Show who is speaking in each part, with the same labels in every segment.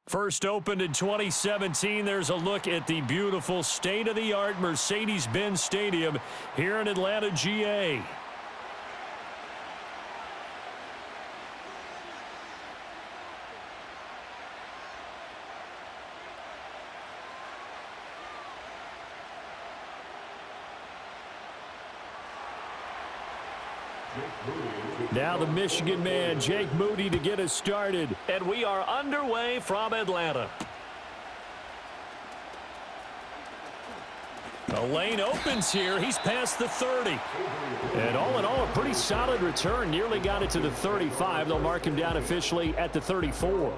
Speaker 1: First opened in 2017, there's a look at the beautiful state-of-the-art Mercedes-Benz Stadium here in Atlanta, GA. Now the Michigan man, Jake Moody, to get us started. And we are underway from Atlanta. The lane opens here. He's past the 30. And all in all, a pretty solid return. Nearly got it to the 35. They'll mark him down officially at the 34.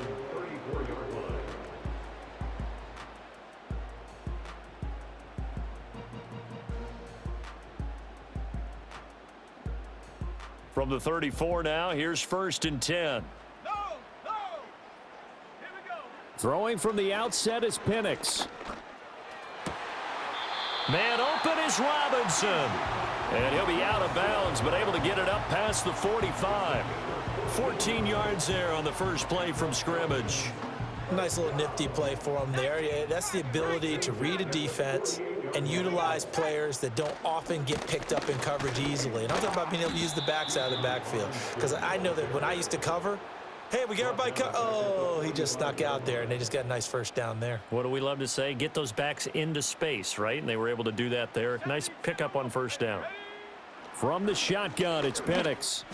Speaker 1: From the 34 now, here's 1st and 10.
Speaker 2: Here we go.
Speaker 1: Throwing from the outset is Penix. Man open is Robinson. And he'll be out of bounds, but able to get it up past the 45. 14 yards there on the first play from scrimmage.
Speaker 3: Nice little nifty play for him there. That's the ability to read a defense and utilize players that don't often get picked up in coverage easily. And I'm talking about being able to use the backside of the backfield. Because I know that when I used to cover, hey, we got everybody oh, he just snuck out there, and they just got a nice first down there.
Speaker 1: What do we love to say? Get those backs into space, right? And they were able to do that there. Nice pickup on first down. From the shotgun, it's Penix.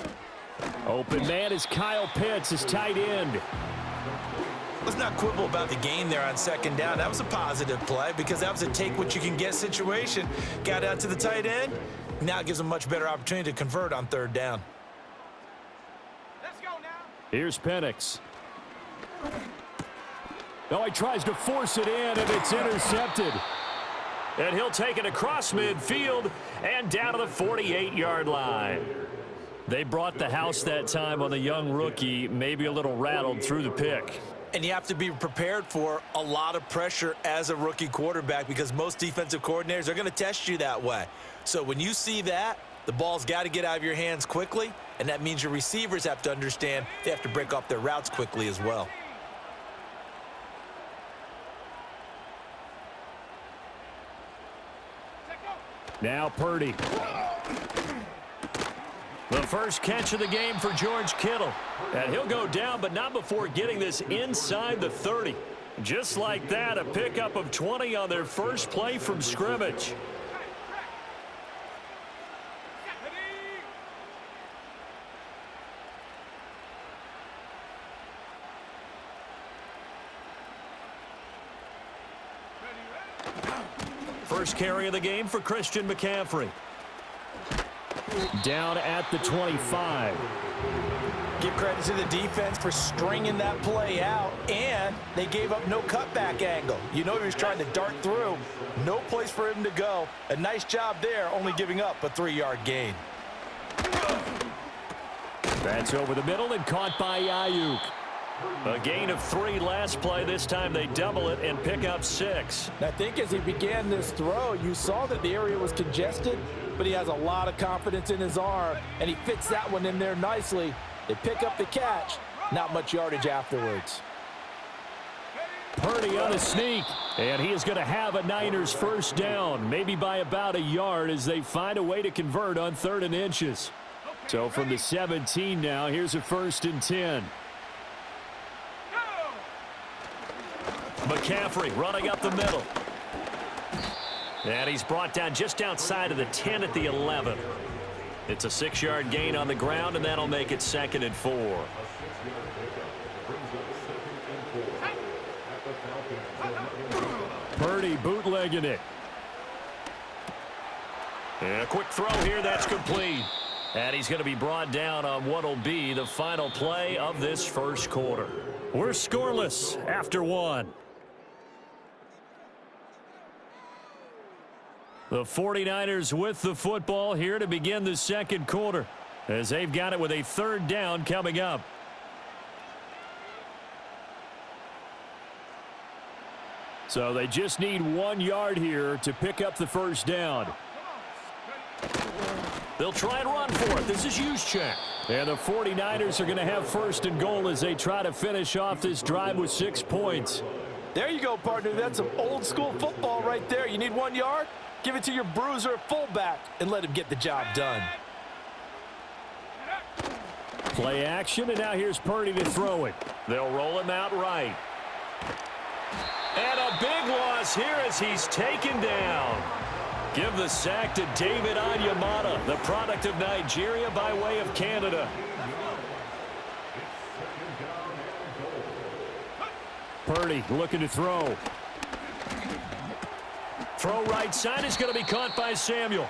Speaker 1: Open man is Kyle Pitts, his tight end.
Speaker 3: Let's not quibble about the gain there on 2nd down. That was a positive play because that was a take-what-you-can-get situation. Got out to the tight end. Now it gives him a much better opportunity to convert on 3rd down.
Speaker 2: Let's go now.
Speaker 1: Here's Penix. Oh, he tries to force it in, and it's intercepted. And he'll take it across midfield and down to the 48-yard line. They brought the house that time on the young rookie, maybe a little rattled through the pick.
Speaker 3: And you have to be prepared for a lot of pressure as a rookie quarterback because most defensive coordinators are going to test you that way. So when you see that, the ball's got to get out of your hands quickly, and that means your receivers have to understand they have to break off their routes quickly as well.
Speaker 1: Now Purdy. The first catch of the game for George Kittle. And he'll go down, but not before getting this inside the 30. Just like that, a pickup of 20 on their first play from scrimmage. First carry of the game for Christian McCaffrey. Down at the 25.
Speaker 3: Give credit to the defense for stringing that play out, and they gave up no cutback angle. You know he was trying to dart through. No place for him to go. A nice job there, only giving up a 3-yard gain.
Speaker 1: That's over the middle and caught by Ayuk. A gain of 3 last play. This time they double it and pick up 6.
Speaker 4: I think as he began this throw, you saw that the area was congested, but he has a lot of confidence in his arm, and he fits that one in there nicely. They pick up the catch, not much yardage afterwards.
Speaker 1: Purdy on a sneak, and he is going to have a Niners first down, maybe by about a yard as they find a way to convert on 3rd and inches. So from the 17 now, here's a 1st and 10. McCaffrey running up the middle. And he's brought down just outside of the 10 at the 11. It's a 6-yard gain on the ground, and that'll make it 2nd and 4. Purdy bootlegging it. And a quick throw here, that's complete. And he's going to be brought down on what will be the final play of this first quarter. We're scoreless after 1. The 49ers with the football here to begin the second quarter as they've got it with a 3rd down coming up. So they just need 1 yard here to pick up the first down. They'll try and run for it. This is Juszczyk. And the 49ers are going to have first and goal as they try to finish off this drive with 6 points.
Speaker 4: There you go, partner. That's some old-school football right there. You need 1 yard? Give it to your bruiser fullback and let him get the job done.
Speaker 1: Play action, and now here's Purdy to throw it. They'll roll him out right. And a big loss here as he's taken down. Give the sack to David Onyemata, the product of Nigeria by way of Canada. Purdy looking to throw. Throw right side is going to be caught by Samuel.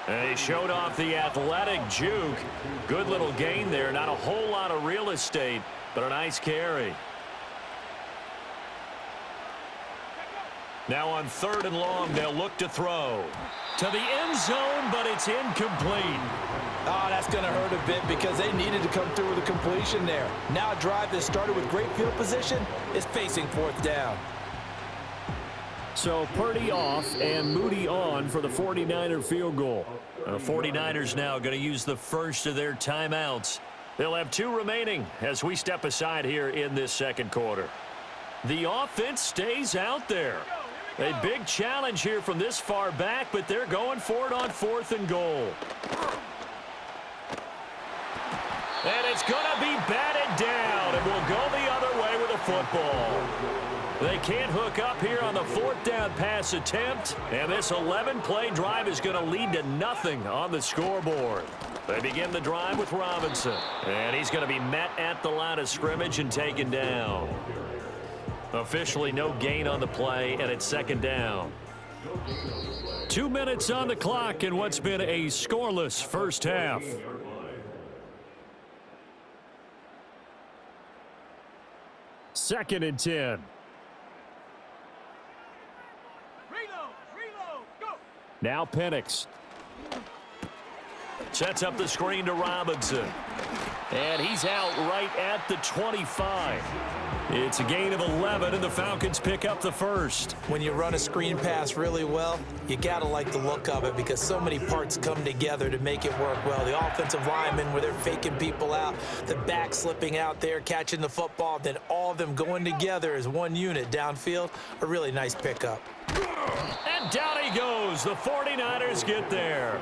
Speaker 1: And he showed off the athletic juke. Good little gain there. Not a whole lot of real estate, but a nice carry. Now on 3rd and long, they'll look to throw. To the end zone, but it's incomplete.
Speaker 4: Oh, that's going to hurt a bit because they needed to come through with a completion there. Now a drive that started with great field position is facing 4th down.
Speaker 1: So Purdy off and Moody on for the 49er field goal. The 49ers now going to use the first of their timeouts. They'll have 2 remaining as we step aside here in this second quarter. The offense stays out there. A big challenge here from this far back, but they're going for it on 4th and goal. And it's going to be batted down, and we'll go the other way with a football. They can't hook up here on the 4th down pass attempt, and this 11-play drive is going to lead to nothing on the scoreboard. They begin the drive with Robinson, and he's going to be met at the line of scrimmage and taken down. Officially no gain on the play, and it's 2nd down. 2 minutes on the clock in what's been a scoreless first half. Second and 10.
Speaker 2: Reload, go.
Speaker 1: Now Penix. Sets up the screen to Robinson. And he's out right at the 25. It's a gain of 11, and the Falcons pick up the first.
Speaker 3: When you run a screen pass really well, you got to like the look of it because so many parts come together to make it work well. The offensive linemen where they're faking people out, the back slipping out there, catching the football, then all of them going together as one unit downfield. A really nice pickup.
Speaker 1: And down he goes. The 49ers get there.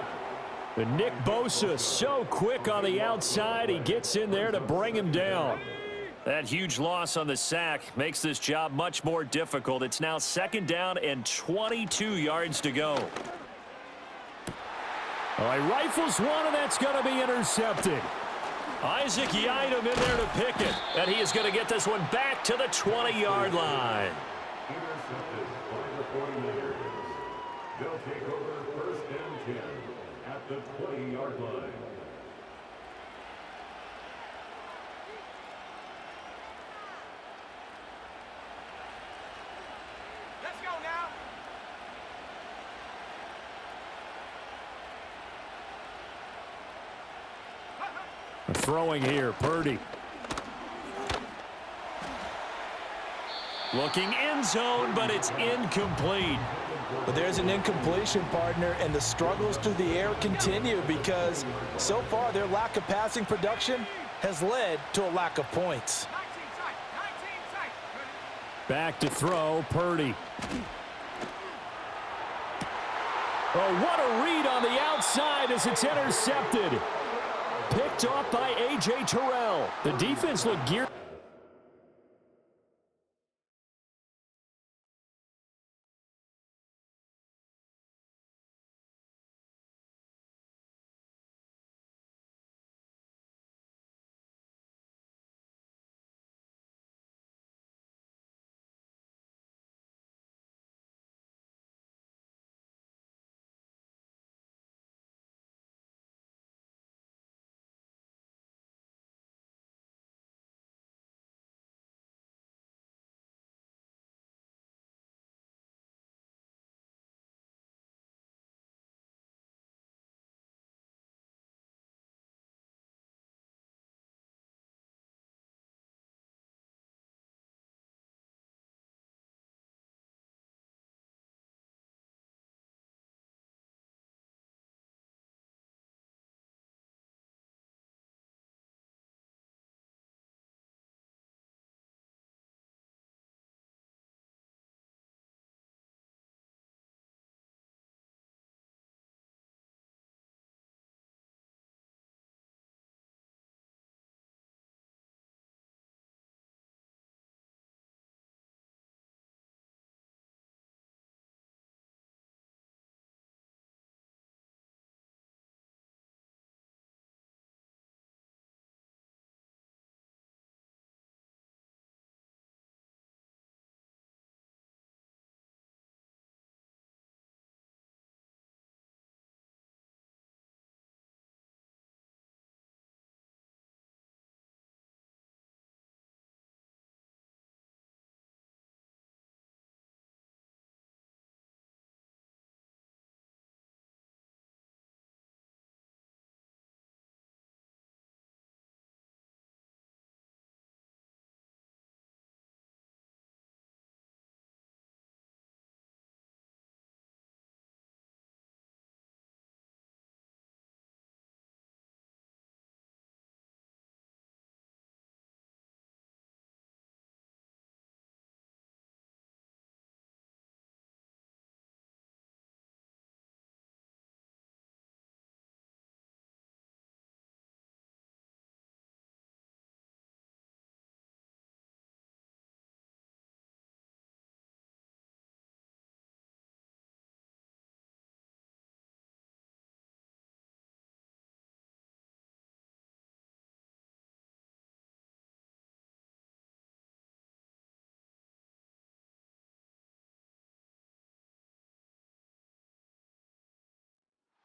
Speaker 1: And Nick Bosa so quick on the outside. He gets in there to bring him down. That huge loss on the sack makes this job much more difficult. It's now 2nd down and 22 yards to go. All right, rifles one, and that's going to be intercepted. Isaac Yiadom in there to pick it. And he is going to get this one back to the 20-yard line.
Speaker 5: Intercepted by the 49ers. They'll take over 1st and 10 at the 20-yard line.
Speaker 2: Let's go now.
Speaker 1: Throwing here, Purdy. Looking end zone, but it's incomplete.
Speaker 4: But there's an incompletion, partner, and the struggles through the air continue because so far their lack of passing production has led to a lack of points.
Speaker 2: 19 tight.
Speaker 1: Back to throw, Purdy. Oh, what a read on the outside as it's intercepted. Picked off by A.J. Terrell. The defense looked geared.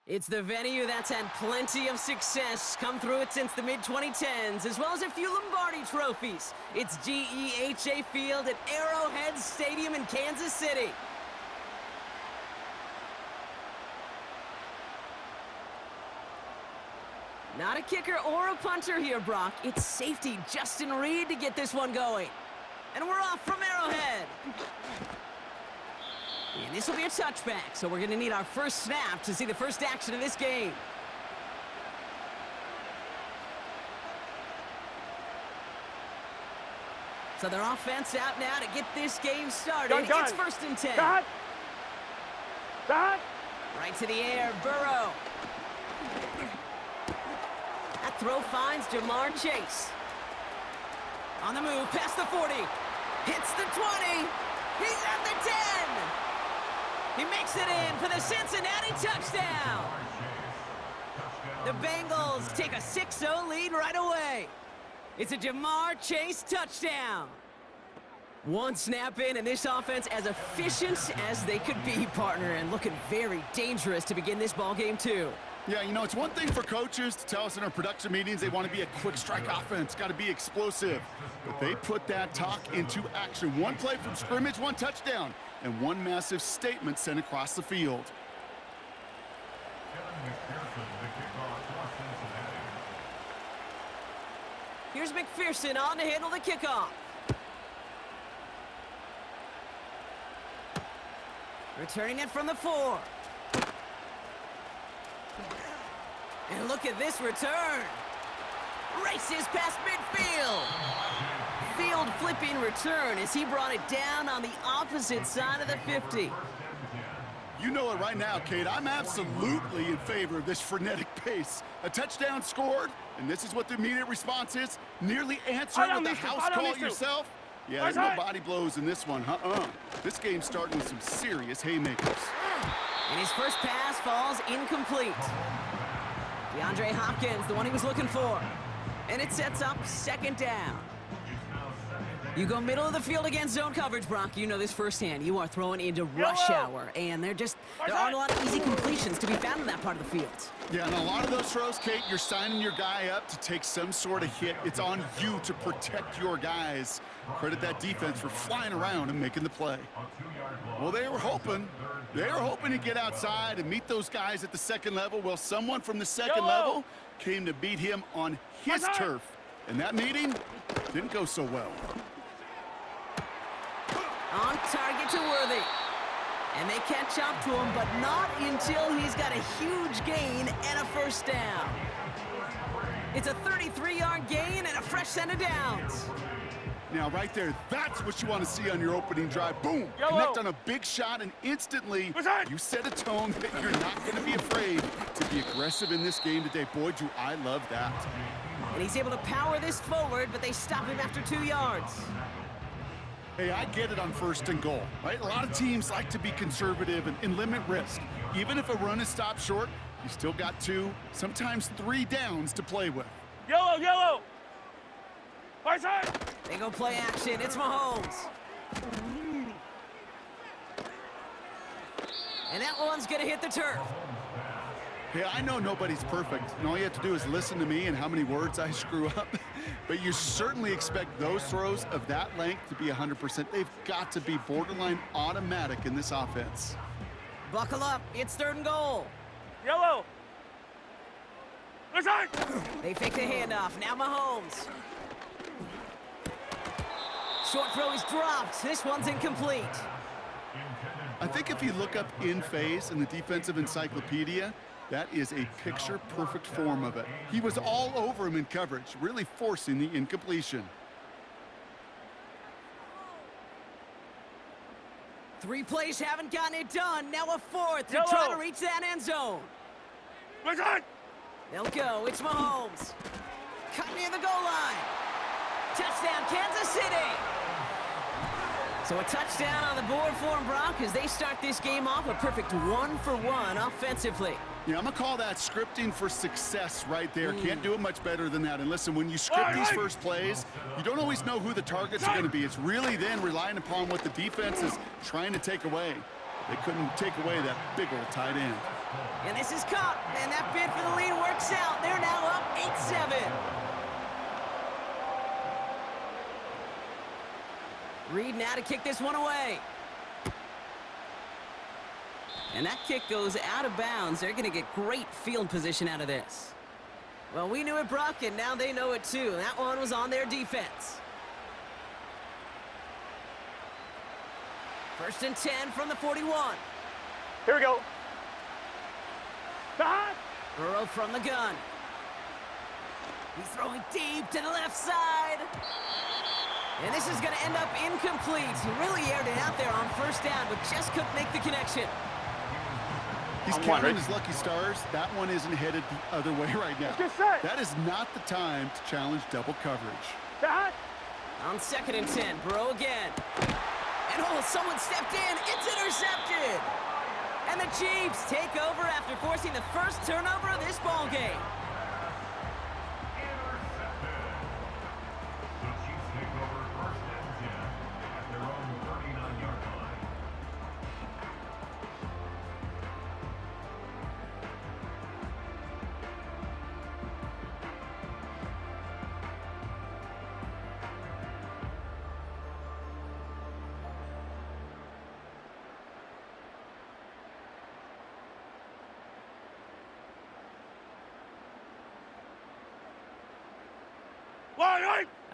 Speaker 6: It's the venue that's had plenty of success, come through it since the mid-2010s, as well as a few Lombardi trophies. It's GEHA Field at Arrowhead Stadium in Kansas City. Not a kicker or a punter here, Brock. It's safety Justin Reed to get this one going. And we're off from Arrowhead. And this will be a touchback, so we're going to need our first snap to see the first action of this game. So their offense out now to get this game started. It's 1st and 10. Right to the air, Burrow. That throw finds Jamar Chase. On the move, past the 40. Hits the 20. He's at the 10. He makes it in for the Cincinnati touchdown. The Bengals take a 6-0 lead right away. It's a Jamar Chase touchdown. One snap in, and this offense as efficient as they could be, partner, and looking very dangerous to begin this ball game too.
Speaker 7: Yeah, you know, it's one thing for coaches to tell us in our production meetings they want to be a quick strike offense, got to be explosive. But they put that talk into action. One play from scrimmage, one touchdown, and one massive statement sent across the field.
Speaker 6: Here's McPherson on to handle the kickoff. Returning it from the 4. And look at this return. Races past midfield. Field flipping return as he brought it down on the opposite side of the 50.
Speaker 7: You know it right now, Kate. I'm absolutely in favor of this frenetic pace. A touchdown scored, and this is what the immediate response is. Nearly answer with the house call yourself. Yeah, there's no body blows in this one. This game's starting with some serious haymakers.
Speaker 6: And his first pass falls incomplete. DeAndre Hopkins, the one he was looking for. And it sets up 2nd down. You go middle of the field against zone coverage, Brock. You know this firsthand. You are throwing into rush hour, and there aren't a lot of easy completions to be found in that part of the field.
Speaker 7: Yeah, and a lot of those throws, Kate, you're signing your guy up to take some sort of hit. It's on you to protect your guys. Credit that defense for flying around and making the play. Well, they were hoping to get outside and meet those guys at the 2nd level. Well, someone from the 2nd level came to beat him on his turf. And that meeting didn't go so well.
Speaker 6: On target to Worthy. And they catch up to him, but not until he's got a huge gain and a 1st down. It's a 33-yard gain and a fresh set of downs.
Speaker 7: Now, right there, that's what you want to see on your opening drive. Boom! Connect on a big shot, and instantly you set a tone that you're not going to be afraid to be aggressive in this game today. Boy, do I love that.
Speaker 6: And he's able to power this forward, but they stop him after 2 yards.
Speaker 7: Hey, I get it on 1st and goal, right? A lot of teams like to be conservative and limit risk. Even if a run is stopped short, you still got 2, sometimes 3 downs to play with.
Speaker 2: Yellow! Far side!
Speaker 6: They go play action. It's Mahomes. And that one's going to hit the turf.
Speaker 7: Hey, I know nobody's perfect, and all you have to do is listen to me and how many words I screw up. But you certainly expect those throws of that length to be 100%. They've got to be borderline automatic in this offense.
Speaker 6: Buckle up. It's 3rd and goal.
Speaker 2: Yellow!
Speaker 6: They fake the handoff. Now Mahomes. Short throw is dropped. This one's incomplete.
Speaker 7: I think if you look up in phase in the defensive encyclopedia, that is a picture-perfect form of it. He was all over him in coverage, really forcing the incompletion.
Speaker 6: 3 plays haven't gotten it done. Now a 4th to try to reach that end zone. They'll go. It's Mahomes. Cut near the goal line. Touchdown, Kansas City. So a touchdown on the board for them, Brock, as they start this game off a perfect 1-for-1 offensively.
Speaker 7: Yeah, I'm going to call that scripting for success right there. Can't do it much better than that. And listen, when you script these first plays, you don't always know who the targets are going to be. It's really then relying upon what the defense is trying to take away. They couldn't take away that big old tight end.
Speaker 6: And this is caught, and that bid for the lead works out. They're now up 8-7. Reed now to kick this one away. And that kick goes out of bounds. They're going to get great field position out of this. Well, we knew it, Brock, and now they know it too. That one was on their defense. 1st and 10 from the 41.
Speaker 2: Here we go. Stop.
Speaker 6: Burrow from the gun. He's throwing deep to the left side. And this is going to end up incomplete. He really aired it out there on 1st down, but just couldn't make the connection.
Speaker 7: He's counting his lucky stars. That one isn't headed the other way right now. That is not the time to challenge double coverage.
Speaker 6: On 2nd and 10, Burrow again. And oh, someone stepped in. It's intercepted. And the Chiefs take over after forcing the first turnover of this ball game.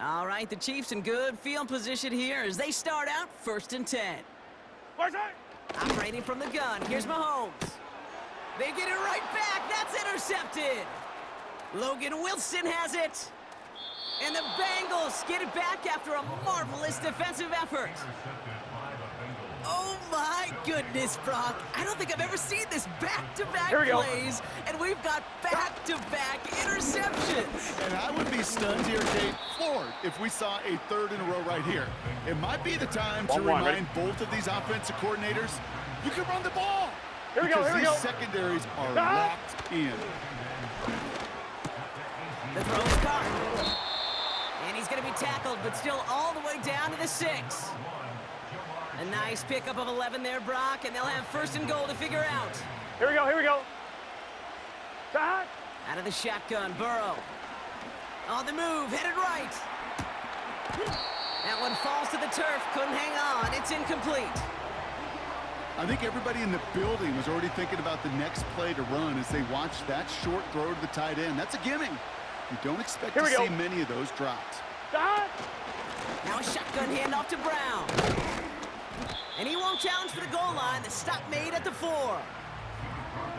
Speaker 6: All right, the Chiefs in good field position here as they start out 1st and 10. Operating from the gun, here's Mahomes. They get it right back, that's intercepted. Logan Wilson has it. And the Bengals get it back after a marvelous defensive effort. Oh my goodness, Brock. I don't think I've ever seen this back-to-back plays, and we've got back-to-back interceptions.
Speaker 7: And I would be stunned here, Kate, floored, if we saw a 3rd in a row right here. It might be the time to remind both of these offensive coordinators, you can run the ball. Because these secondaries are locked in.
Speaker 6: The throw is caught. And he's going to be tackled, but still all the way down to the 6. A nice pickup of 11 there, Brock, and they'll have 1st and goal to figure out.
Speaker 2: Here we go.
Speaker 6: Out of the shotgun, Burrow. On the move, headed right. That one falls to the turf, couldn't hang on. It's incomplete.
Speaker 7: I think everybody in the building was already thinking about the next play to run as they watched that short throw to the tight end. That's a gimme. You don't expect to see many of those dropped.
Speaker 6: Now a shotgun handoff to Brown. And he won't challenge for the goal line. The stop made at the 4.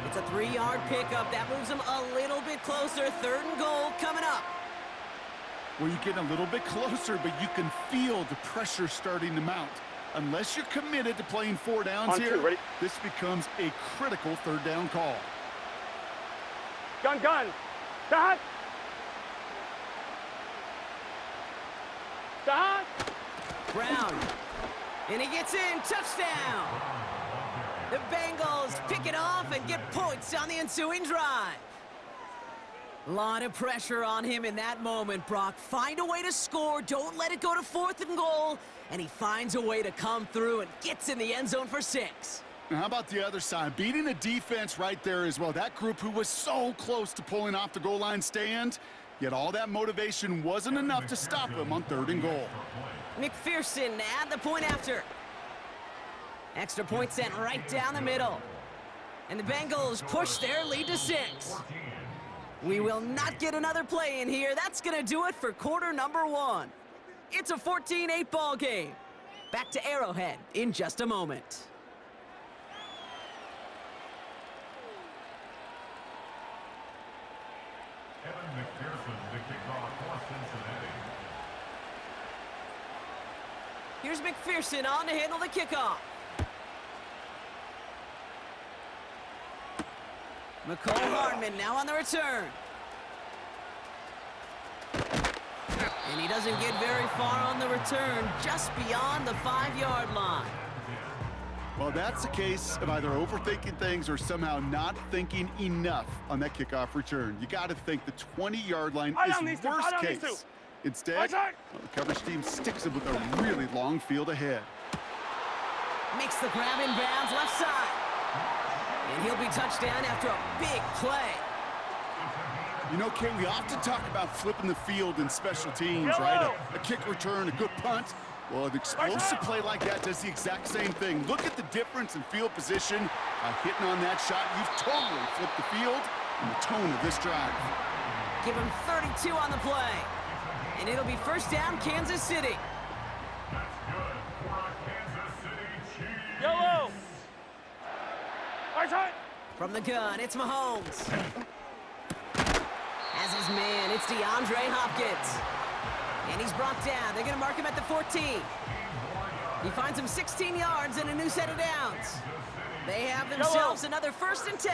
Speaker 6: It's a 3-yard pickup. That moves him a little bit closer. 3rd and goal coming up.
Speaker 7: Well, you're getting a little bit closer, but you can feel the pressure starting to mount. Unless you're committed to playing 4 downs here, this becomes a critical 3rd down call.
Speaker 2: Gun. Stop.
Speaker 6: Brown. And he gets in. Touchdown. The Bengals pick it off and get points on the ensuing drive. A lot of pressure on him in that moment, Brock. Find a way to score. Don't let it go to 4th and goal. And he finds a way to come through and gets in the end zone for 6.
Speaker 7: Now, how about the other side? Beating a defense right there as well. That group who was so close to pulling off the goal line stand, yet all that motivation wasn't enough to stop them on 3rd and goal.
Speaker 6: McPherson at the point after. Extra point sent right down the middle. And the Bengals push their lead to 6. We will not get another play in here. That's going to do it for quarter number 1. It's a 14-8 ball game. Back to Arrowhead in just a moment. Here's McPherson on to handle the kickoff. McCole Hardman now on the return. And he doesn't get very far on the return, just beyond the 5-yard line.
Speaker 7: Well, that's a case of either overthinking things or somehow not thinking enough on that kickoff return. You got to think the 20-yard line is worst case. Instead, the coverage team sticks it with a really long field ahead.
Speaker 6: Makes the grab in bounds left side. And he'll be touchdown after a big play.
Speaker 7: You know, Kate, we often talk about flipping the field in special teams, right? A kick return, a good punt. Well, an explosive play like that does the exact same thing. Look at the difference in field position. By hitting on that shot, you've totally flipped the field and the tone of this drive.
Speaker 6: Give him 32 on the play. And it'll be first down, Kansas City.
Speaker 2: Yellow. Right side.
Speaker 6: From the gun, it's Mahomes. As his man, it's DeAndre Hopkins. And he's brought down. They're going to mark him at the 14. He finds him 16 yards and a new set of downs. They have themselves another 1st and 10.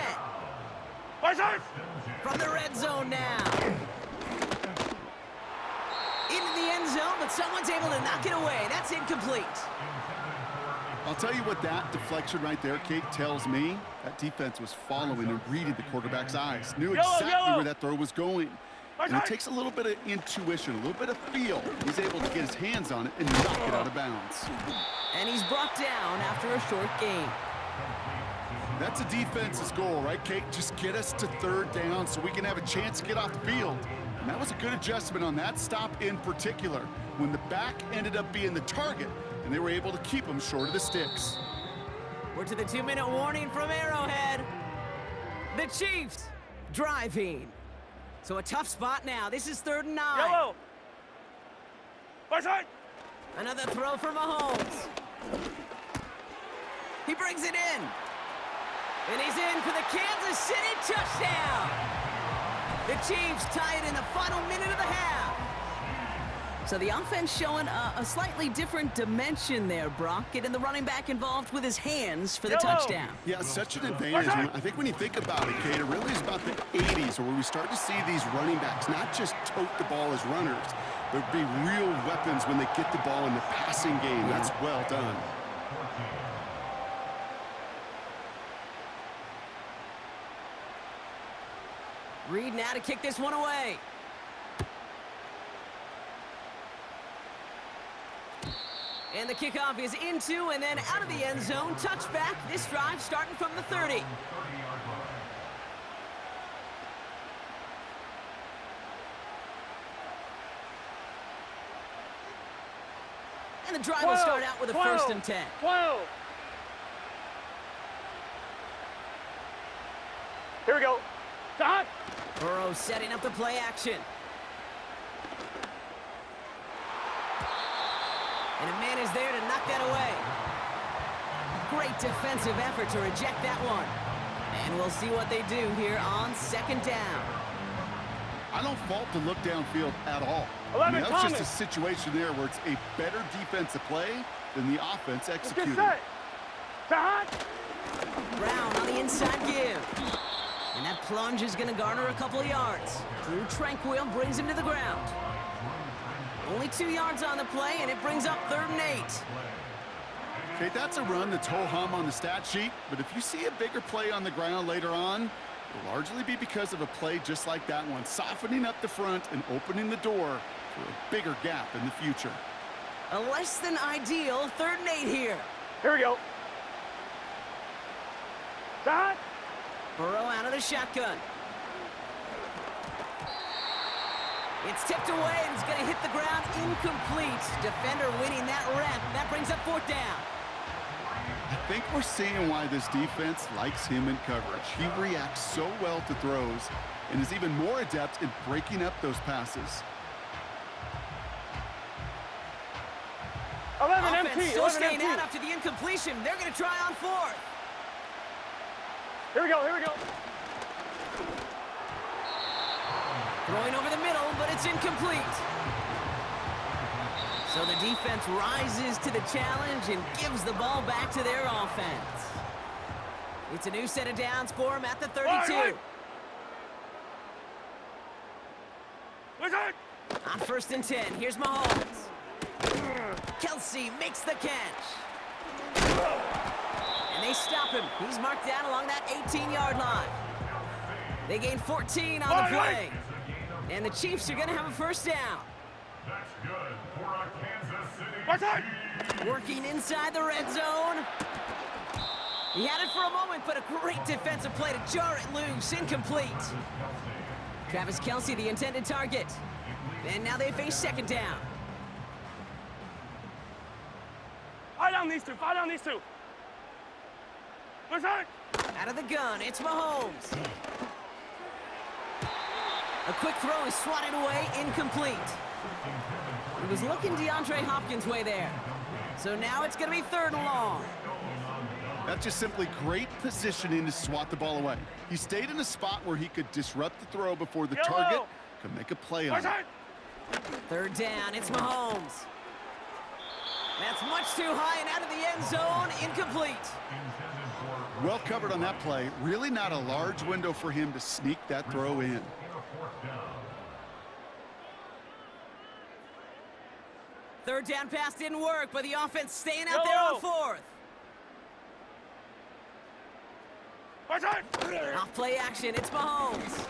Speaker 2: Right side.
Speaker 6: From the red zone now. Into the end zone, but someone's able to knock it away. That's incomplete.
Speaker 7: I'll tell you what that deflection right there, Kate, tells me. That defense was following and reading the quarterback's eyes. Knew exactly where that throw was going. And it takes a little bit of intuition, a little bit of feel. He's able to get his hands on it and knock it out of bounds.
Speaker 6: And he's brought down after a short gain.
Speaker 7: That's a defense's goal, right, Kate? Just get us to 3rd down so we can have a chance to get off the field. And that was a good adjustment on that stop in particular, when the back ended up being the target, and they were able to keep him short of the sticks.
Speaker 6: We're to the 2-minute warning from Arrowhead. The Chiefs driving. So a tough spot now. This is 3rd and 9.
Speaker 2: Yellow. Right side.
Speaker 6: Another throw for Mahomes. He brings it in. And he's in for the Kansas City touchdown. The Chiefs tie it in the final minute of the half. So the offense showing a slightly different dimension there, Brock. Getting the running back involved with his hands for the touchdown.
Speaker 7: Yeah, such an advantage. I think when you think about it, Kate, it really is about the 80s where we start to see these running backs not just tote the ball as runners, but be real weapons when they get the ball in the passing game. That's well done.
Speaker 6: Reed now to kick this one away. And the kickoff is into and then out of the end zone. Touchback. This drive starting from the 30. And the drive will start out with a 1st and 10.
Speaker 2: 12. Here we go. Stop.
Speaker 6: Burrow setting up the play action. And a man is there to knock that away. Great defensive effort to reject that one. And we'll see what they do here on 2nd down.
Speaker 7: I don't fault the look downfield at all. I mean, that was just a situation there where it's a better defensive play than the offense executed.
Speaker 6: Brown on the inside give. And that plunge is going to garner a couple of yards. Drew Tranquil brings him to the ground. Only 2 yards on the play, and it brings up 3rd and 8.
Speaker 7: Okay, that's a run that's ho-hum on the stat sheet, but if you see a bigger play on the ground later on, it'll largely be because of a play just like that one, softening up the front and opening the door for a bigger gap in the future.
Speaker 6: A less than ideal 3rd and 8 here.
Speaker 2: Here we go. Stop.
Speaker 6: Burrow out of the shotgun. It's tipped away, and it's going to hit the ground incomplete. Defender winning that rep. That brings up 4th down.
Speaker 7: I think we're seeing why this defense likes him in coverage. He reacts so well to throws and is even more adept in breaking up those passes.
Speaker 2: 11
Speaker 6: Offense
Speaker 2: empty.
Speaker 6: still
Speaker 2: 11
Speaker 6: staying
Speaker 2: empty.
Speaker 6: out after the incompletion. They're going to try on 4th.
Speaker 2: Here we go. Here we go.
Speaker 6: Throwing over the middle, but it's incomplete. So the defense rises to the challenge and gives the ball back to their offense. It's a new set of downs for him at the 32. On 1st and 10, here's Mahomes. Kelsey makes the catch. And they stop him. He's marked down along that 18-yard line. They gain 14 on the play. And the Chiefs are going to have a 1st down.
Speaker 5: That's good for a Kansas City.
Speaker 6: Working inside the red zone. He had it for a moment, but a great defensive play to jar it loose. Incomplete. Travis Kelce, the intended target. And now they face second down.
Speaker 2: Fire down these two. Fire down these two. Where's that?
Speaker 6: Out of the gun, it's Mahomes. A quick throw is swatted away, incomplete. It was looking DeAndre Hopkins' way there. So now it's going to be 3rd and long.
Speaker 7: That's just simply great positioning to swat the ball away. He stayed in a spot where he could disrupt the throw before the target could make a play on it.
Speaker 6: 3rd down, it's Mahomes. That's much too high and out of the end zone, incomplete.
Speaker 7: Well covered on that play. Really not a large window for him to sneak that throw in.
Speaker 6: Third down pass didn't work, but the offense staying out there on 4th. Off play action, it's Mahomes.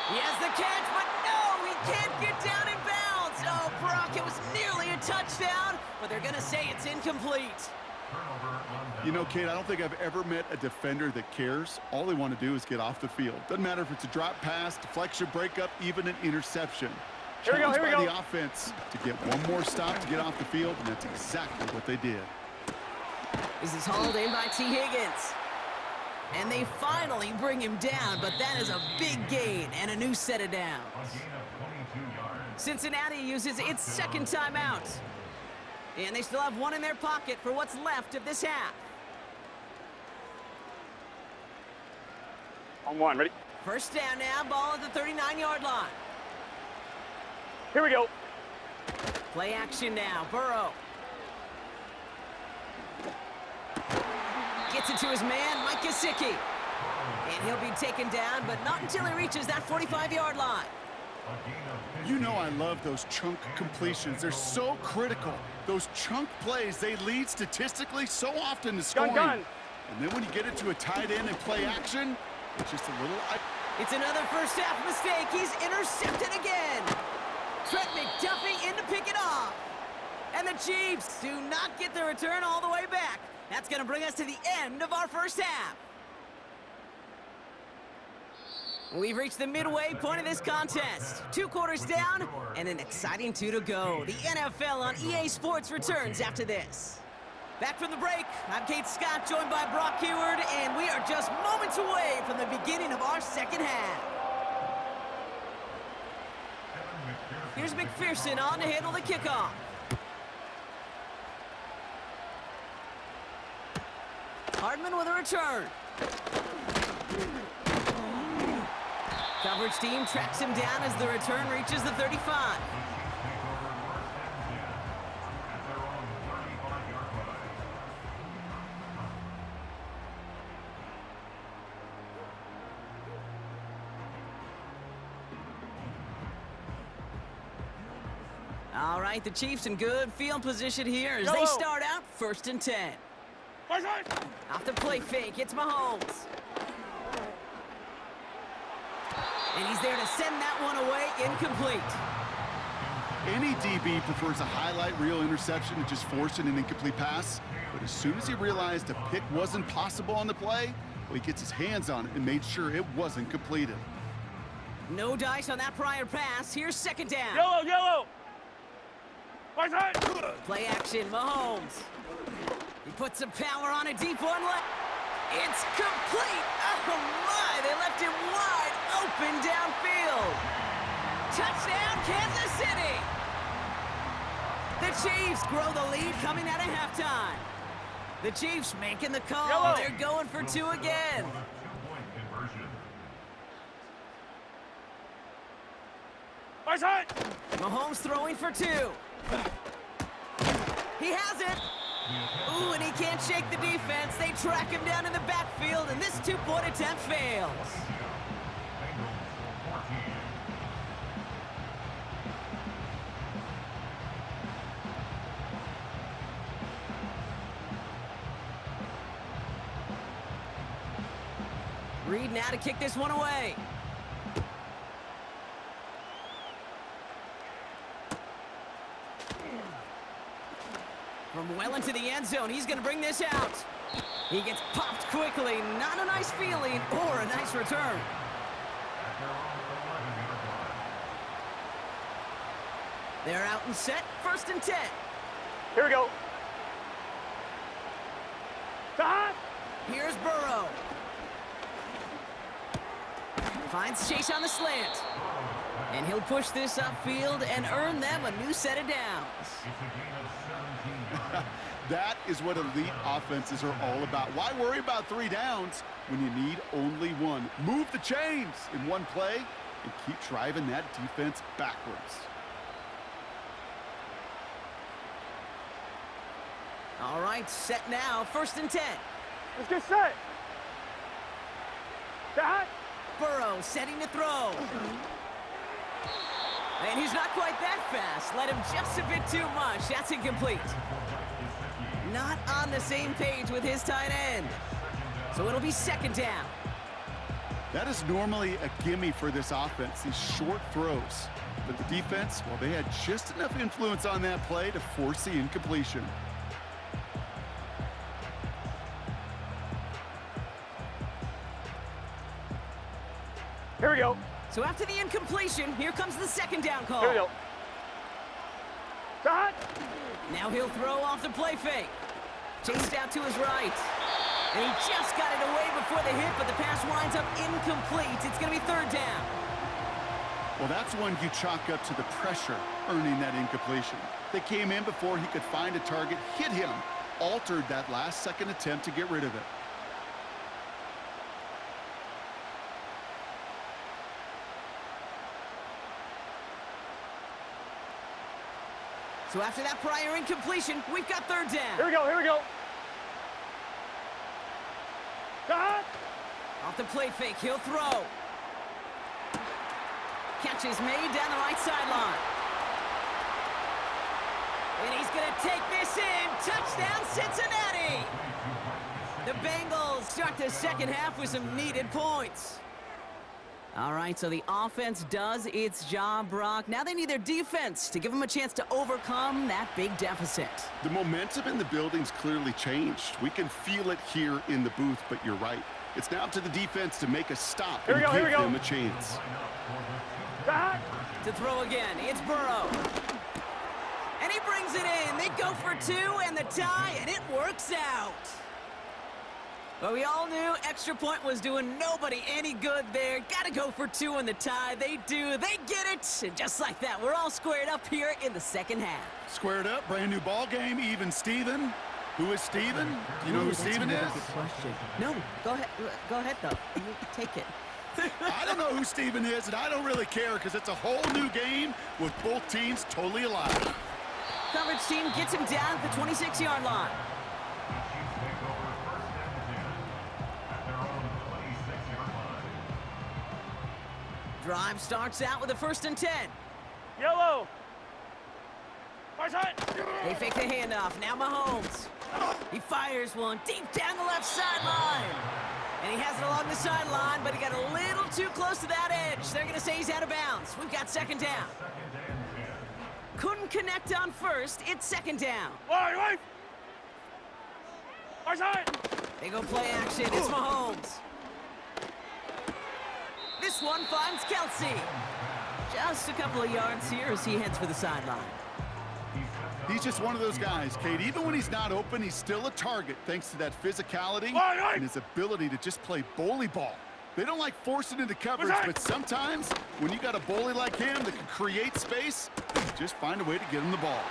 Speaker 6: He has the catch, but no, he can't get down in bounds. Oh, Brock, it was nearly a touchdown, but they're going to say it's incomplete.
Speaker 7: You know, Kate, I don't think I've ever met a defender that cares. All they want to do is get off the field. Doesn't matter if it's a drop pass, deflection, breakup, even an interception.
Speaker 2: Here we go.
Speaker 7: The offense to get one more stop to get off the field, and that's exactly what they did.
Speaker 6: This is hauled in by T. Higgins. And they finally bring him down, but that is a big gain and a new set of downs. Cincinnati uses its second timeout. And they still have one in their pocket for what's left of this half.
Speaker 2: On 1, ready?
Speaker 6: First down now, ball at the 39-yard line.
Speaker 2: Here we go.
Speaker 6: Play action now, Burrow. Gets it to his man, Mike Gesicki. And he'll be taken down, but not until he reaches that 45-yard line.
Speaker 7: You know I love those chunk completions. They're so critical. Those chunk plays, they lead statistically so often to scoring.
Speaker 2: Gun.
Speaker 7: And then when you get it to a tight end and play action, it's just a little...
Speaker 6: It's another first half mistake. He's intercepted again. Trent McDuffie in to pick it off. And the Chiefs do not get the return all the way back. That's going to bring us to the end of our first half. We've reached the midway point of this contest. 2 quarters down and an exciting 2 to go. The NFL on EA Sports returns after this. Back from the break, I'm Kate Scott, joined by Brock Heward, and we are just moments away from the beginning of our second half. Here's McPherson on to handle the kickoff. Hardman with a return. Coverage team tracks him down as the return reaches the 35. All right, the Chiefs in good field position here as they start out 1st and 10. Off the play fake, it's Mahomes. And he's there to send that one away, incomplete.
Speaker 7: Any DB prefers a highlight reel interception to just forcing an incomplete pass. But as soon as he realized a pick wasn't possible on the play, well, he gets his hands on it and made sure it wasn't completed.
Speaker 6: No dice on that prior pass. Here's second down.
Speaker 2: Yellow.
Speaker 6: Play action, Mahomes. He puts some power on a deep one left. It's complete. Oh, my. They left him wide open downfield. Touchdown, Kansas City. The Chiefs grow the lead coming out of halftime. The Chiefs making the call. They're going for 2 again. Mahomes throwing for 2. He has it. Ooh, and he can't shake the defense. They track him down in the backfield, and this 2-point attempt fails. Reed now to kick this one away. From well into the end zone, he's going to bring this out. He gets popped quickly. Not a nice feeling or a nice return. They're out and set. 1st and 10.
Speaker 2: Here we go. Stop.
Speaker 6: Here's Burrow. Finds Chase on the slant. And he'll push this upfield and earn them a new set of downs.
Speaker 7: That is what elite offenses are all about. Why worry about 3 downs when you need only 1? Move the chains in one play and keep driving that defense backwards.
Speaker 6: All right, set now. 1st and 10.
Speaker 2: Let's get set. Stop.
Speaker 6: Burrow setting to throw. And he's not quite that fast. Let him just a bit too much. That's incomplete. Not on the same page with his tight end. So it'll be 2nd down.
Speaker 7: That is normally a gimme for this offense, these short throws. But the defense, well, they had just enough influence on that play to force the incompletion.
Speaker 2: Here we go.
Speaker 6: So after the incompletion, here comes the 2nd down call.
Speaker 2: Here we go. Stop.
Speaker 6: Now he'll throw off the play fake. Chased out to his right. And he just got it away before the hit, but the pass winds up incomplete. It's going to be 3rd down.
Speaker 7: Well, that's one you chalk up to the pressure earning that incompletion. They came in before he could find a target, hit him, altered that last-second attempt to get rid of it.
Speaker 6: So after that prior incompletion, we've got 3rd down.
Speaker 2: Here we go. Here we go. Stop.
Speaker 6: Off the play fake, he'll throw. Catch is made down the right sideline. And he's going to take this in. Touchdown, Cincinnati. The Bengals start the 2nd half with some needed points. All right, so the offense does its job, Brock. Now they need their defense to give them a chance to overcome that big deficit.
Speaker 7: The momentum in the building's clearly changed. We can feel it here in the booth, but you're right. It's now up to the defense to make a stop and give them a chance.
Speaker 2: Stop.
Speaker 6: To throw again, it's Burrow. And he brings it in. They go for 2 and the tie, and it works out. But we all knew extra point was doing nobody any good there. Got to go for 2 in the tie. They do. They get it. And just like that, we're all squared up here in the 2nd half.
Speaker 7: Squared up, brand new ball game, even Steven. Who is Steven? Do you know who Steven is?
Speaker 6: Good question. No, go ahead. Go ahead, though. You take it.
Speaker 7: I don't know who Steven is, and I don't really care because it's a whole new game with both teams totally alive.
Speaker 6: Coverage team gets him down at the 26-yard line. Drive starts out with a 1st and 10.
Speaker 2: Yellow. Far side.
Speaker 6: They fake the handoff. Now Mahomes. He fires one deep down the left sideline. And he has it along the sideline, but he got a little too close to that edge. They're going to say he's out of bounds. We've got 2nd down. Couldn't connect on 1st. It's 2nd down.
Speaker 2: Wait. Far side.
Speaker 6: They go play action. It's Mahomes. This one finds Kelsey. Just a couple of yards here as he heads for the sideline.
Speaker 7: He's just one of those guys, Kate. Even when he's not open, he's still a target thanks to that physicality and his ability to just play bully ball. They don't like forcing into coverage, but sometimes when you got a bully like him that can create space, just find a way to get him the ball.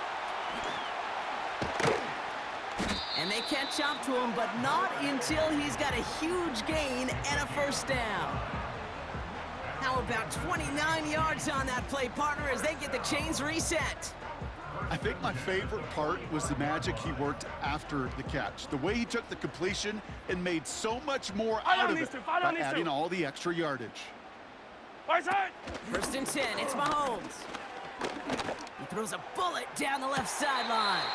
Speaker 6: And they catch up to him, but not until he's got a huge gain and a 1st down. How about 29 yards on that play, partner, as they get the chains reset?
Speaker 7: I think my favorite part was the magic he worked after the catch. The way he took the completion and made so much more out of it by adding all the extra yardage.
Speaker 2: Far side.
Speaker 6: 1st and 10, it's Mahomes. He throws a bullet down the left sideline.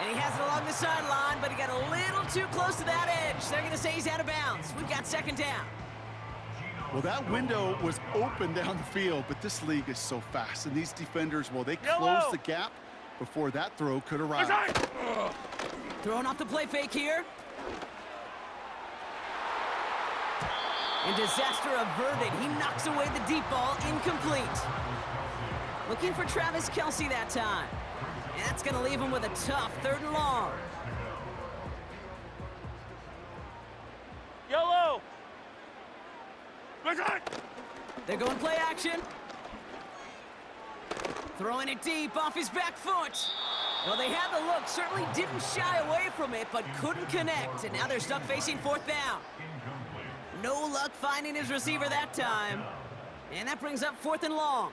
Speaker 6: And he has it along the sideline, but he got a little too close to that edge. They're going to say he's out of bounds. We've got 2nd down.
Speaker 7: Well, that window was open down the field, but this league is so fast. And these defenders, well, they closed the gap before that throw could arrive.
Speaker 6: Throwing off the play fake here. And disaster averted. He knocks away the deep ball, incomplete. Looking for Travis Kelce that time. And that's going to leave him with a tough 3rd and long.
Speaker 2: YOLO!
Speaker 6: They're going play action. Throwing it deep off his back foot. Well, they had the look, certainly didn't shy away from it, but couldn't connect. And now they're stuck facing 4th down. No luck finding his receiver that time. And that brings up 4th and long.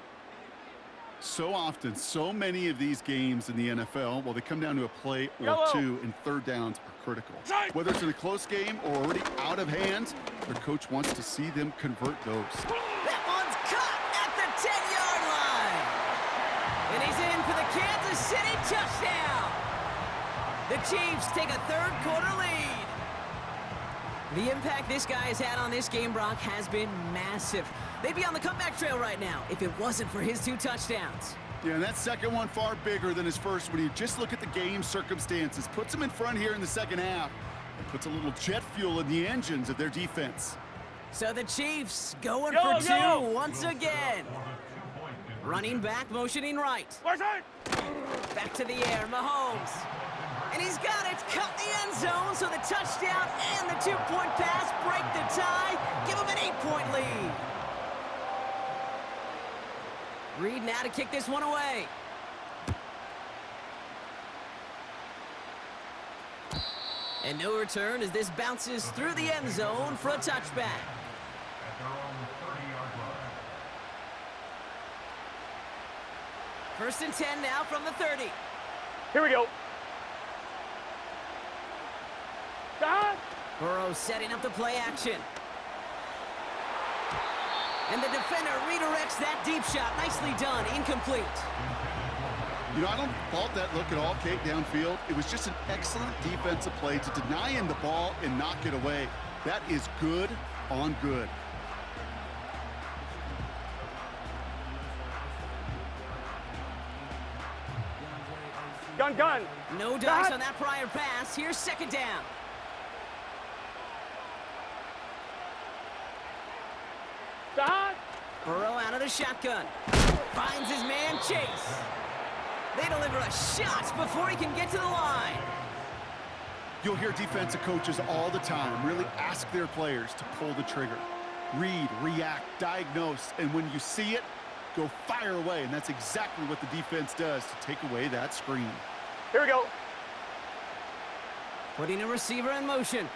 Speaker 7: So often, so many of these games in the NFL, well, they come down to a play or
Speaker 2: Yellow.
Speaker 7: two, and 3rd downs are critical. Whether it's in a close game or already out of hand, their coach wants to see them convert those.
Speaker 6: That one's caught at the 10-yard line. And he's in for the Kansas City touchdown. The Chiefs take a 3rd quarter lead. The impact this guy has had on this game, Brock, has been massive. They'd be on the comeback trail right now if it wasn't for his 2 touchdowns.
Speaker 7: Yeah, and that second one far bigger than his first when you just look at the game circumstances. Puts him in front here in the second half and puts a little jet fuel in the engines of their defense.
Speaker 6: So the Chiefs going
Speaker 2: Go,
Speaker 6: for 2
Speaker 2: go.
Speaker 6: once again. Running back, motioning right. Back to the air, Mahomes. And he's got it, cut the end zone, so the touchdown and the 2-point pass break the tie, give him an 8-point lead. Reed now to kick this one away. And no return as this bounces through the end zone for a touchback. First and 10 now from the 30.
Speaker 2: Here we go.
Speaker 6: Burrow setting up the play action. And the defender redirects that deep shot. Nicely done. Incomplete.
Speaker 7: You know, I don't fault that look at all, Kate, downfield. It was just an excellent defensive play to deny him the ball and knock it away. That is good on good.
Speaker 2: Gun.
Speaker 6: No dice on that prior pass. Here's 2nd down. Burrow out of the shotgun. Finds his man Chase. They deliver a shot before he can get to the line.
Speaker 7: You'll hear defensive coaches all the time really ask their players to pull the trigger. Read, react, diagnose, and when you see it, go fire away. And that's exactly what the defense does to take away that screen.
Speaker 2: Here we go.
Speaker 6: Putting a receiver in motion.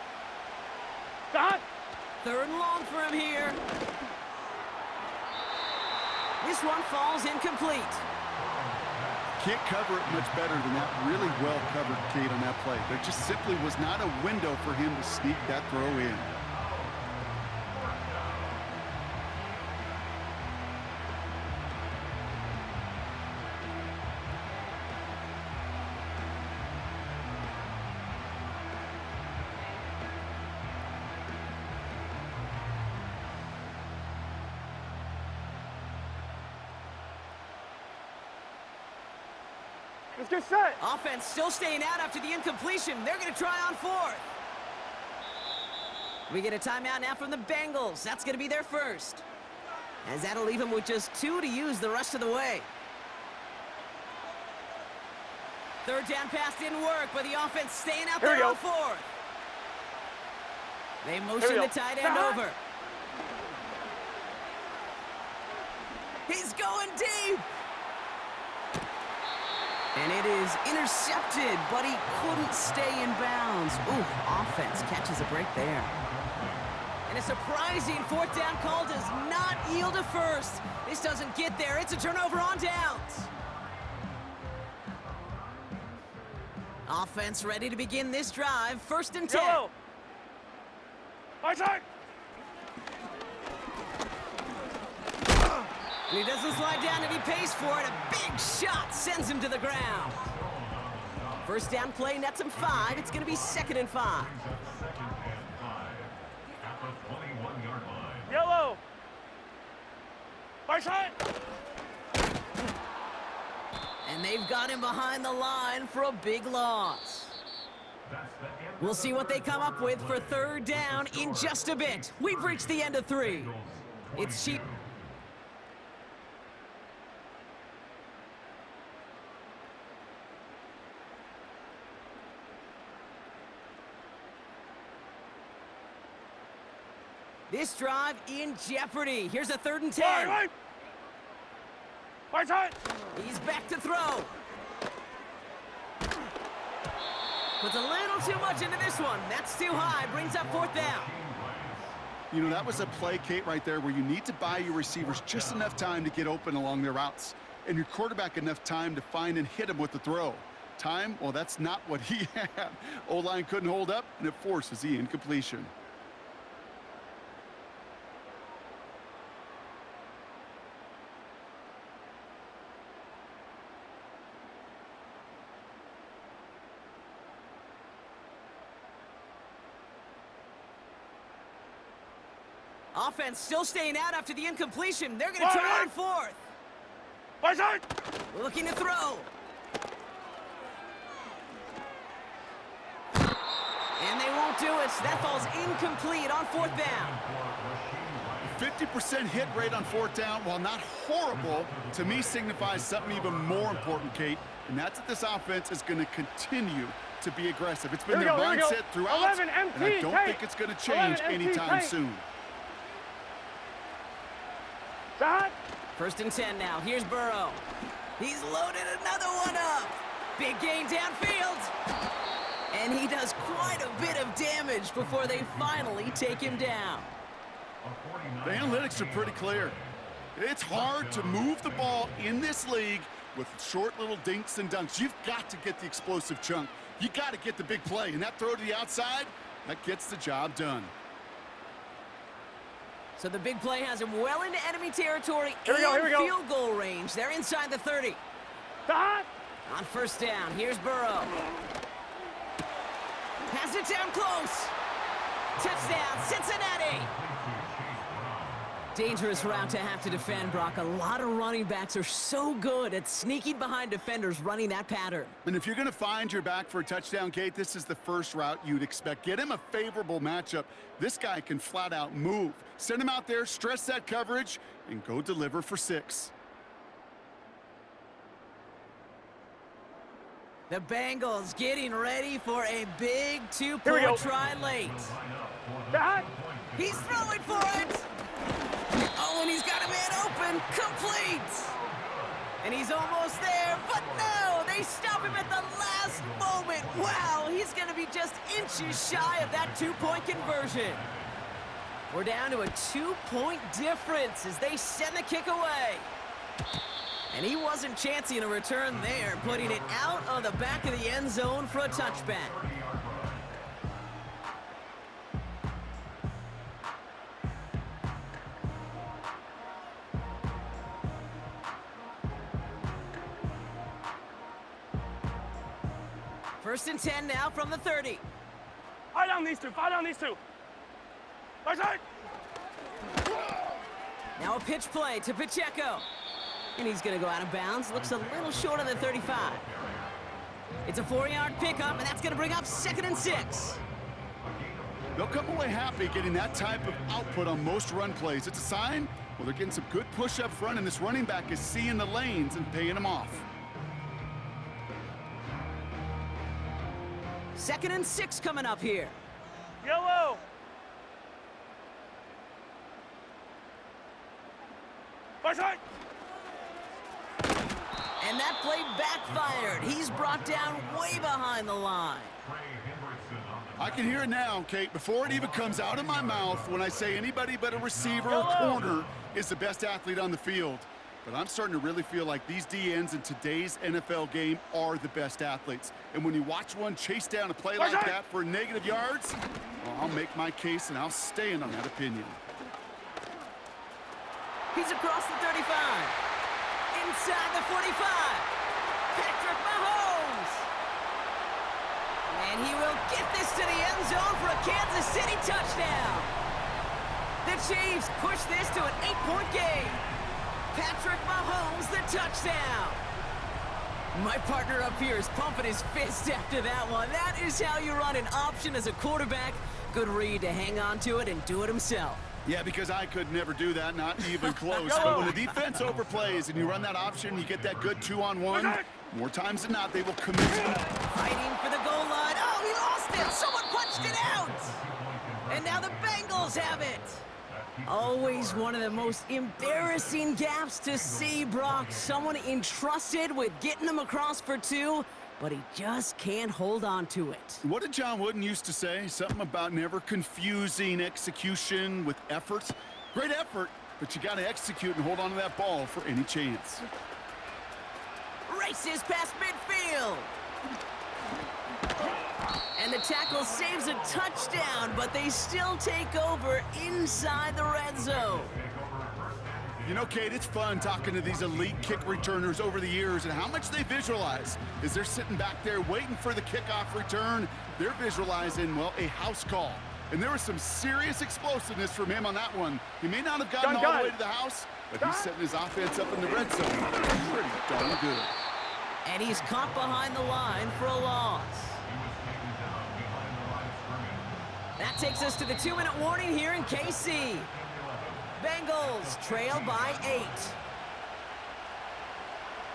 Speaker 6: 3rd and long for him here. This one falls incomplete.
Speaker 7: Can't cover it much better than that. Really well covered, Kate, on that play. There just simply was not a window for him to sneak that throw in.
Speaker 2: Let's get set.
Speaker 6: Offense still staying out after the incompletion. They're going to try on 4th. We get a timeout now from the Bengals. That's going to be their first. As that'll leave them with just 2 to use the rest of the way. 3rd down pass didn't work, but the offense staying out there on 4th. They motion the tight end over. He's going deep. And it is intercepted, but he couldn't stay in bounds. Ooh, offense catches a break there. And a surprising 4th down call does not yield a first. This doesn't get there. It's a turnover on downs. Offense ready to begin this drive. 1st and 10.
Speaker 2: Yellow. Outside.
Speaker 6: And he doesn't slide down and he pays for it. A big shot sends him to the ground. 1st down play nets him 5. It's going to be 2nd and 5.
Speaker 2: Yellow. Outside.
Speaker 6: And they've got him behind the line for a big loss.
Speaker 5: That's the end
Speaker 6: We'll see what they come up with for third down in just a bit. We've reached the end of 3. It's cheap. This drive in jeopardy. Here's a 3rd and 10.
Speaker 2: Right side.
Speaker 6: He's back to throw. Puts a little too much into this one. That's too high. Brings up 4th down.
Speaker 7: You know, that was a play, Kate, right there where you need to buy your receivers just enough time to get open along their routes, and your quarterback enough time to find and hit him with the throw. Time, well, that's not what he had. O-line couldn't hold up, and it forces the incompletion.
Speaker 6: Offense still staying out after the incompletion. They're going to try on 4th.
Speaker 2: Right side.
Speaker 6: Looking to throw. And they won't do it. That falls incomplete on 4th down.
Speaker 7: 50% hit rate on 4th down, while not horrible, to me signifies something even more important, Kate, and that's that this offense is going to continue to be aggressive. It's been their mindset throughout, and I don't think it's going to change anytime soon.
Speaker 6: 1st and 10 now. Here's Burrow. He's loaded another one up. Big gain downfield. And he does quite a bit of damage before they finally take him down.
Speaker 7: The analytics are pretty clear. It's hard to move the ball in this league with short little dinks and dunks. You've got to get the explosive chunk. You got to get the big play. And that throw to the outside, that gets the job done.
Speaker 6: So the big play has him well into enemy territory
Speaker 2: Here we go.
Speaker 6: field goal range. They're inside the 30. On 1st down, here's Burrow. Has it down close. Touchdown, Cincinnati. Dangerous route to have to defend, Brock. A lot of running backs are so good at sneaking behind defenders running that pattern.
Speaker 7: And if you're going to find your back for a touchdown, Kate, this is the first route you'd expect. Get him a favorable matchup. This guy can flat out move. Send him out there, stress that coverage, and go deliver for 6.
Speaker 6: The Bengals getting ready for a big 2-point try late. He's throwing for it. Oh, and he's got a man open. Complete. And he's almost there, but no, they stop him at the last moment. Wow, he's going to be just inches shy of that 2-point conversion. We're down to a 2-point difference as they send the kick away. And he wasn't chancing a return there, putting it out on the back of the end zone for a touchback. First and 10 now from the 30.
Speaker 2: Fire down these two. Right side.
Speaker 6: Now a pitch play to Pacheco. And he's going to go out of bounds. Looks a little short of the 35. It's a 4-yard pickup, and that's going to bring up 2nd and 6.
Speaker 7: They'll come away happy getting that type of output on most run plays. It's a sign, well, they're getting some good push up front, and this running back is seeing the lanes and paying them off.
Speaker 6: 2nd and 6 coming up here.
Speaker 2: Yellow. Right side.
Speaker 6: And that play backfired. He's brought down way behind the line.
Speaker 7: I can hear it now, Kate, before it even comes out of my mouth when I say anybody but a receiver or corner is the best athlete on the field. But I'm starting to really feel like these DNs in today's NFL game are the best athletes. And when you watch one chase down a play like that for negative yards, well, I'll make my case and I'll stand on that opinion.
Speaker 6: He's across the 35. Inside the 45. Patrick Mahomes. And he will get this to the end zone for a Kansas City touchdown. The Chiefs push this to an 8-point game. Patrick Mahomes, the touchdown. My partner up here is pumping his fist after that one. That is how you run an option as a quarterback. Good read to hang on to it and do it himself.
Speaker 7: Yeah, because I could never do that, not even close. But when the defense overplays and you run that option, you get that good 2-on-1, more times than not, they will commit.
Speaker 6: Fighting for the goal line. Oh, he lost it. Someone punched it out. And now the Bengals have it. Always one of the most embarrassing gaps to see, Brock. Someone entrusted with getting them across for 2, but he just can't hold on to it.
Speaker 7: What did John Wooden used to say? Something about never confusing execution with effort. Great effort, but you got to execute and hold on to that ball for any chance.
Speaker 6: Races past midfield. And the tackle saves a touchdown, but they still take over inside the red zone.
Speaker 7: You know, Kate, it's fun talking to these elite kick returners over the years and how much they visualize. As they're sitting back there waiting for the kickoff return, they're visualizing, well, a house call. And there was some serious explosiveness from him on that one. He may not have gotten all the way to the house, but he's setting his offense up in the red zone. Pretty darn good.
Speaker 6: And he's caught behind the line for a loss. That takes us to the 2-minute warning here in KC. Bengals trail by 8.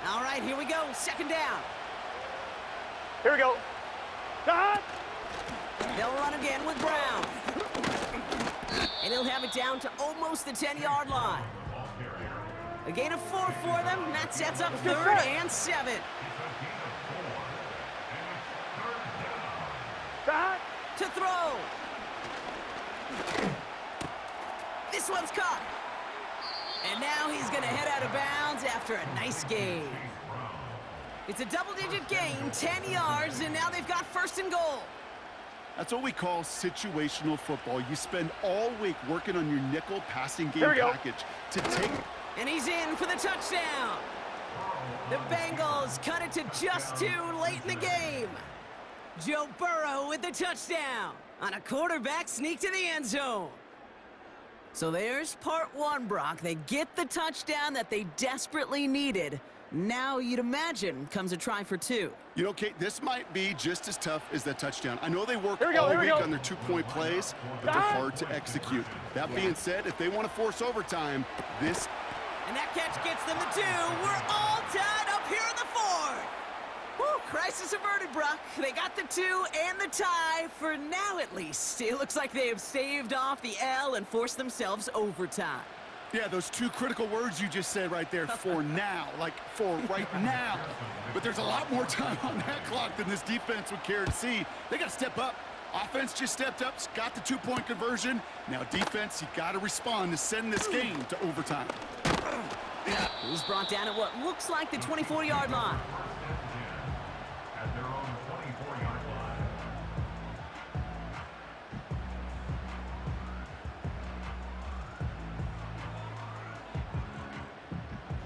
Speaker 6: All right, here we go. Second down.
Speaker 2: Here we go. Cut!
Speaker 6: They'll run again with Brown. And he'll have it down to almost the 10-yard line. A gain of 4 for them. That sets up 3rd and 7.
Speaker 2: Cut!
Speaker 6: To throw. This one's caught. And now he's going to head out of bounds after a nice gain. It's a double-digit gain, 10 yards, and now they've got 1st and goal.
Speaker 7: That's what we call situational football. You spend all week working on your nickel passing game package to take.
Speaker 6: And he's in for the touchdown. The Bengals cut it to just 2 late in the game. Joe Burrow with the touchdown on a quarterback sneak to the end zone. So there's part 1, Brock. They get the touchdown that they desperately needed. Now, you'd imagine, comes a try for 2.
Speaker 7: You know, Kate, this might be just as tough as that touchdown. I know they work all week on their 2-point plays, but they're hard to execute. That being said, if they want to force overtime, this...
Speaker 6: And that catch gets them the 2. We're all tied up here in the 4th. Woo, crisis averted, Brock. They got the 2 and the tie, for now at least. It looks like they have staved off the L and forced themselves overtime.
Speaker 7: Yeah, those 2 critical words you just said right there, for now, like for right now. But there's a lot more time on that clock than this defense would care to see. They got to step up. Offense just stepped up, got the 2-point conversion. Now defense, you got to respond to send this game to overtime.
Speaker 6: He's brought down at what looks like the 24-yard line.
Speaker 5: At their own 24-yard line.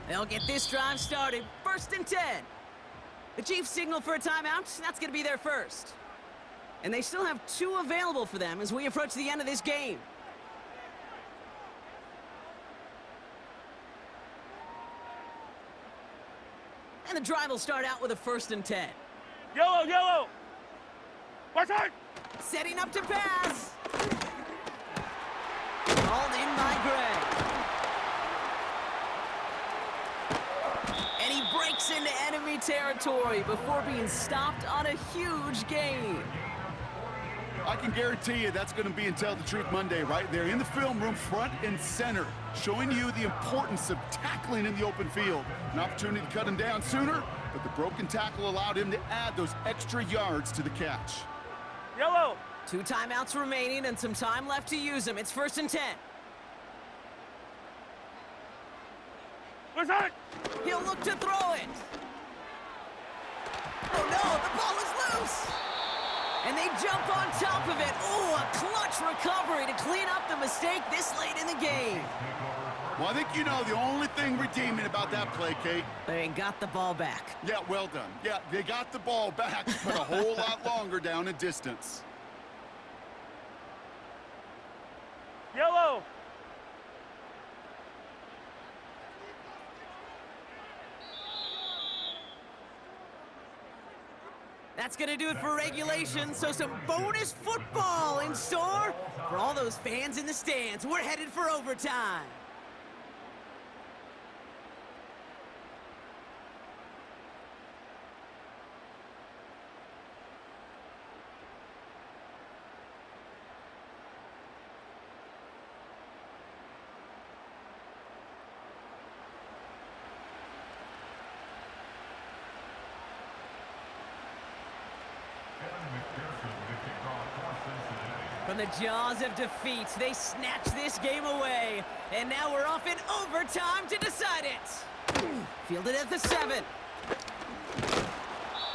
Speaker 6: They'll get this drive started. 1st and 10. The Chiefs signal for a timeout. That's going to be their first. And they still have 2 available for them as we approach the end of this game. And the drive will start out with a 1st and 10.
Speaker 2: Yellow, yellow! Watch out!
Speaker 6: Setting up to pass. Called in by Gray. And he breaks into enemy territory before being stopped on a huge gain.
Speaker 7: I can guarantee you that's going to be in Tell the Truth Monday right there in the film room, front and center, showing you the importance of tackling in the open field. An opportunity to cut him down sooner, but the broken tackle allowed him to add those extra yards to the catch.
Speaker 2: Yellow!
Speaker 6: 2 timeouts remaining and some time left to use them. It's 1st and 10.
Speaker 2: What's that?
Speaker 6: He'll look to throw it. Oh no, the ball is loose. And they jump on top of it. Ooh, a clutch recovery to clean up the mistake this late in the game.
Speaker 7: Well, I think you know the only thing redeeming about that play, Kate.
Speaker 6: They got the ball back.
Speaker 7: Yeah, well done. Yeah, they got the ball back, but a whole lot longer down in distance.
Speaker 2: Yellow!
Speaker 6: That's going to do it for regulation, so some bonus football in store for all those fans in the stands. We're headed for overtime. From the jaws of defeat, they snatched this game away. And now we're off in overtime to decide it. Fielded at the 7.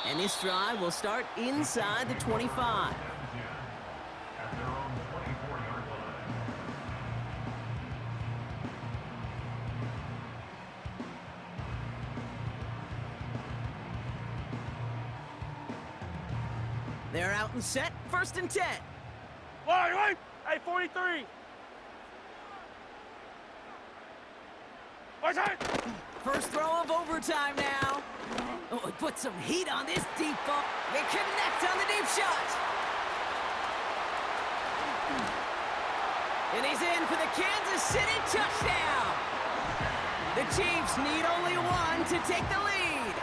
Speaker 6: And this drive will start inside the 25. They're out and set, 1st and 10.
Speaker 2: Right. Hey, 43. What's that?
Speaker 6: First throw of overtime now. Oh, he put some heat on this deep ball. They connect on the deep shot. And he's in for the Kansas City touchdown. The Chiefs need only one to take the lead.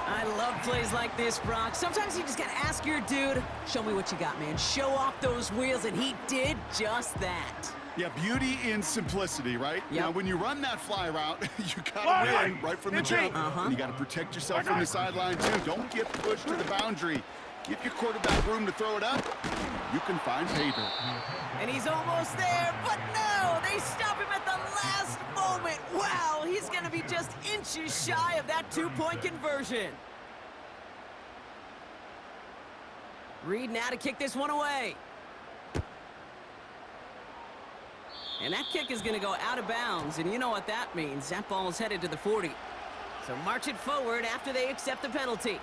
Speaker 6: I love plays like this, Brock. Sometimes you just gotta ask your dude, show me what you got, man. Show off those wheels, and he did just that.
Speaker 7: Yeah, beauty in simplicity, right?
Speaker 6: Yep.
Speaker 7: Now, when you run that fly route, you gotta win right from the jump. And you gotta protect yourself from the sideline, too. Don't get pushed to the boundary. Give your quarterback room to throw it up. You can find pay dirt.
Speaker 6: And he's almost there, but no! They stop him at the last moment. Wow, he's gonna be just inches shy of that 2-point conversion. Reed now to kick this one away. And that kick is going to go out of bounds, and you know what that means. That ball is headed to the 40. So march it forward after they accept the penalty.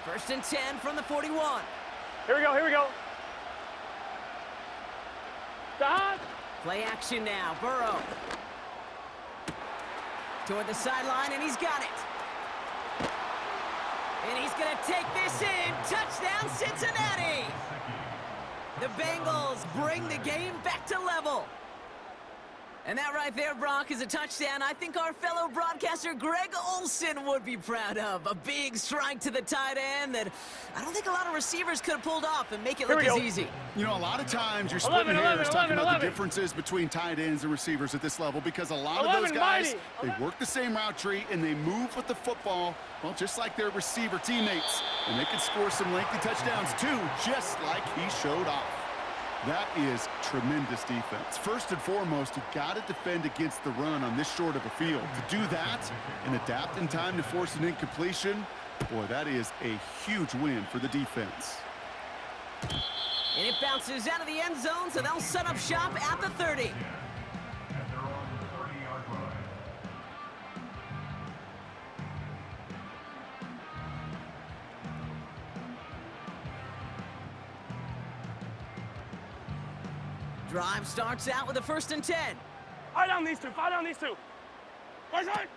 Speaker 6: First and 10 from the 41.
Speaker 2: Here we go. Stop.
Speaker 6: Play action now, Burrow. Toward the sideline, and he's got it. And he's going to take this in. Touchdown, Cincinnati. The Bengals bring the game back to level. And that right there, Brock, is a touchdown I think our fellow broadcaster Greg Olsen would be proud of. A big strike to the tight end that I don't think a lot of receivers could have pulled off and make it look as easy.
Speaker 7: You know, a lot of times you're splitting hairs talking about the differences between tight ends and receivers at this level because a lot of those guys, they work the same route tree and they move with the football, well, just like their receiver teammates. And they can score some lengthy touchdowns, too, just like he showed off. That is tremendous defense. First and foremost, you got to defend against the run on this short of a field. To do that and adapt in time to force an incompletion, boy, that is a huge win for the defense.
Speaker 6: And it bounces out of the end zone, so they'll set up shop at the 30. Drive starts out with a 1st and 10.
Speaker 2: Fight down these two. Right side.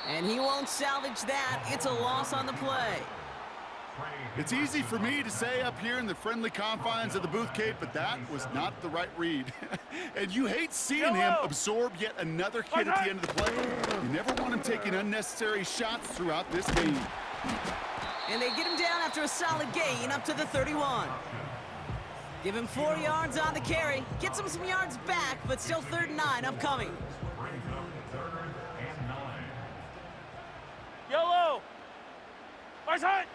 Speaker 6: And he won't salvage that. It's a loss on the play.
Speaker 7: It's easy for me to say up here in the friendly confines of the booth, Kate, but that was not the right read. And you hate seeing him absorb yet another hit at the end of the play. You never want him taking unnecessary shots throughout this game.
Speaker 6: And they get him down after a solid gain up to the 31. Give him 4 yards on the carry. Gets him some yards back, but still 3rd and 9 upcoming.
Speaker 2: Yellow. Right side.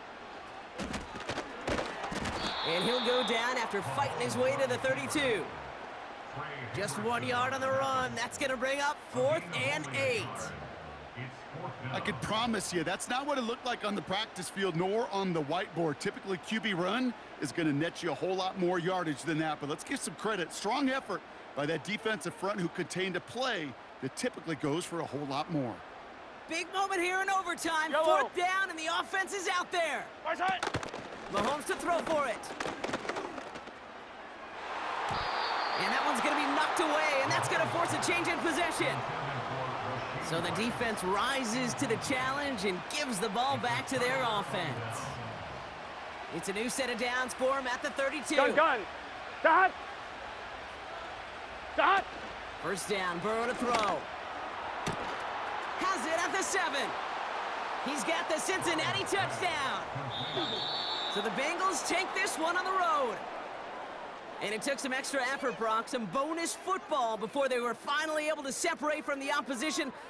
Speaker 6: And he'll go down after fighting his way to the 32. Just 1 yard on the run. That's going to bring up 4th and 8.
Speaker 7: I could promise you that's not what it looked like on the practice field nor on the whiteboard. Typically, QB run is going to net you a whole lot more yardage than that. But let's give some credit. Strong effort by that defensive front who contained a play that typically goes for a whole lot more.
Speaker 6: Big moment here in overtime.
Speaker 2: Yellow.
Speaker 6: 4th down, and the offense is out there.
Speaker 2: Right side.
Speaker 6: Mahomes to throw for it. And that one's going to be knocked away, and that's going to force a change in possession. So the defense rises to the challenge and gives the ball back to their offense. It's a new set of downs for him at the 32.
Speaker 2: Gun. Stop. Stop.
Speaker 6: First down, Burrow to throw. Has it at the 7. He's got the Cincinnati touchdown. So the Bengals take this one on the road. And it took some extra effort, Brock, some bonus football before they were finally able to separate from the opposition